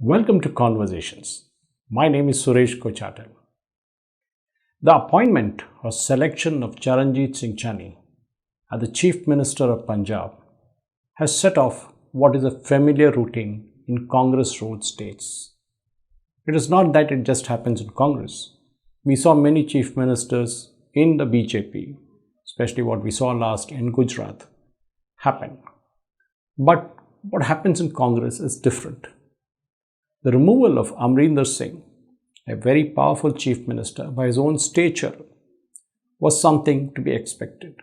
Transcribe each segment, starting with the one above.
Welcome to Conversations. My name is Suresh Kochatal. The appointment or selection of Charanjit Singh Channi as the Chief Minister of Punjab has set off what is a familiar routine in Congress-ruled states. It is not that it just happens in Congress. We saw many Chief Ministers in the BJP, especially what we saw last in Gujarat, happen. But what happens in Congress is different. The removal of Amrinder Singh, a very powerful chief minister by his own stature, was something to be expected.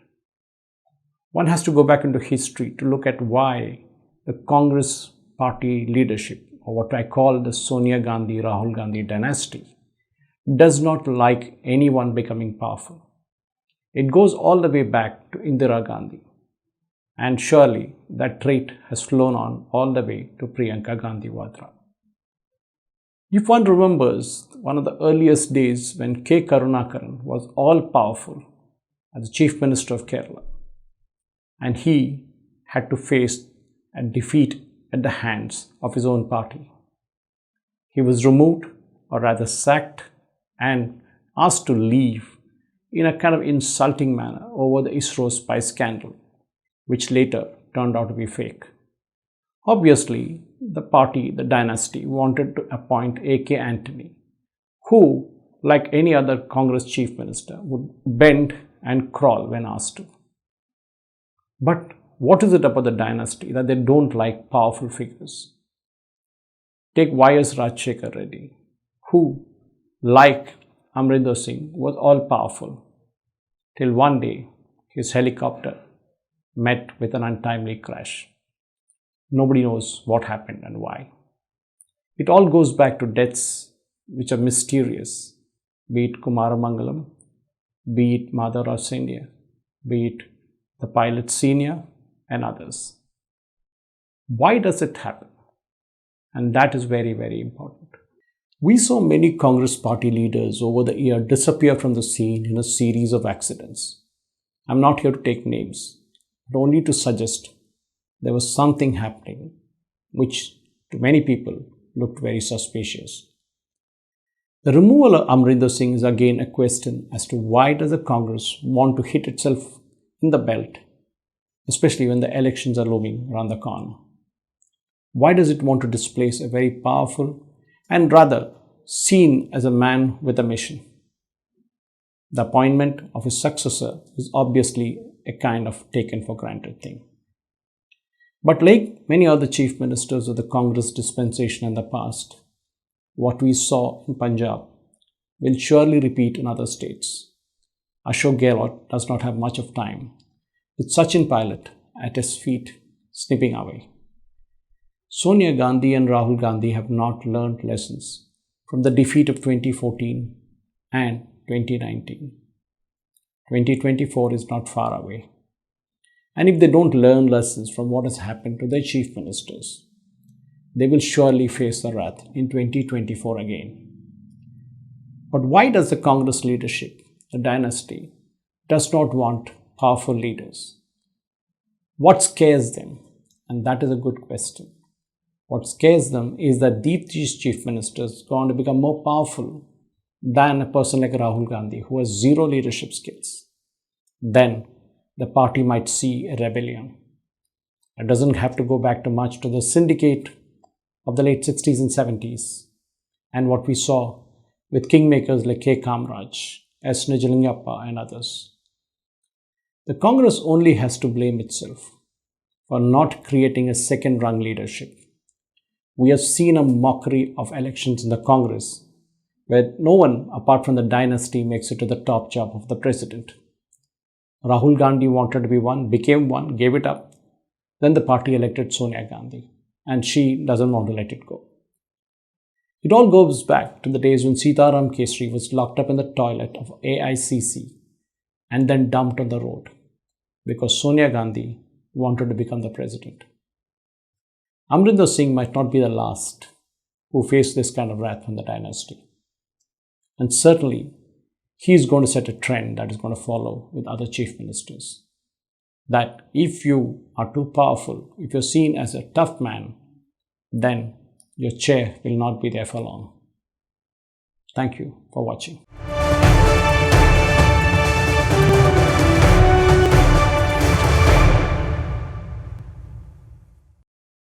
One has to go back into history to look at why the Congress party leadership, or what I call the Sonia Gandhi-Rahul Gandhi dynasty, does not like anyone becoming powerful. It goes all the way back to Indira Gandhi. And surely that trait has flown on all the way to Priyanka Gandhi Vadra. If one remembers one of the earliest days when K. Karunakaran was all-powerful as the Chief Minister of Kerala, and he had to face a defeat at the hands of his own party. He was removed, or rather sacked, and asked to leave in a kind of insulting manner over the ISRO spy scandal, which later turned out to be fake. Obviously, the party, the dynasty, wanted to appoint A.K. Antony, who, like any other Congress chief minister, would bend and crawl when asked to. But what is it about the dynasty that they don't like powerful figures? Take Y.S. Rajshekar Reddy, who, like Amrinder Singh, was all-powerful, till one day his helicopter met with an untimely crash. Nobody knows what happened and why. It all goes back to deaths which are mysterious, be it Kumaramangalam, be it Madhavrao Senior, be it the pilot senior and others. Why does it happen? And that is very, very important. We saw many Congress party leaders over the year disappear from the scene in a series of accidents. I'm not here to take names, but only to suggest there was something happening which to many people looked very suspicious. The removal of Amrinder Singh is again a question as to why does the Congress want to hit itself in the belt, especially when the elections are looming around the corner. Why does it want to displace a very powerful and rather seen as a man with a mission? The appointment of his successor is obviously a kind of taken for granted thing. But like many other chief ministers of the Congress dispensation in the past, what we saw in Punjab will surely repeat in other states. Ashok Gehlot does not have much of time, with Sachin Pilot at his feet snipping away. Sonia Gandhi and Rahul Gandhi have not learned lessons from the defeat of 2014 and 2019. 2024 is not far away. And if they don't learn lessons from what has happened to their chief ministers, they will surely face the wrath in 2024 again. But why does the Congress leadership, the dynasty, does not want powerful leaders? What scares them? And that is a good question. What scares them is that these chief ministers are going to become more powerful than a person like Rahul Gandhi, who has zero leadership skills. Then the party might see a rebellion. It doesn't have to go back too much to the syndicate of the late 60s and 70s and what we saw with kingmakers like K. Kamraj, S. Nijalingappa and others. The Congress only has to blame itself for not creating a second-rung leadership. We have seen a mockery of elections in the Congress where no one apart from the dynasty makes it to the top job of the president. Rahul Gandhi wanted to be one, became one, gave it up. Then the party elected Sonia Gandhi, and she doesn't want to let it go. It all goes back to the days when Sitaram Kesri was locked up in the toilet of AICC and then dumped on the road because Sonia Gandhi wanted to become the president. Amrinder Singh might not be the last who faced this kind of wrath from the dynasty. And certainly, he is going to set a trend that is going to follow with other chief ministers. That if you are too powerful, if you're seen as a tough man, then your chair will not be there for long. Thank you for watching.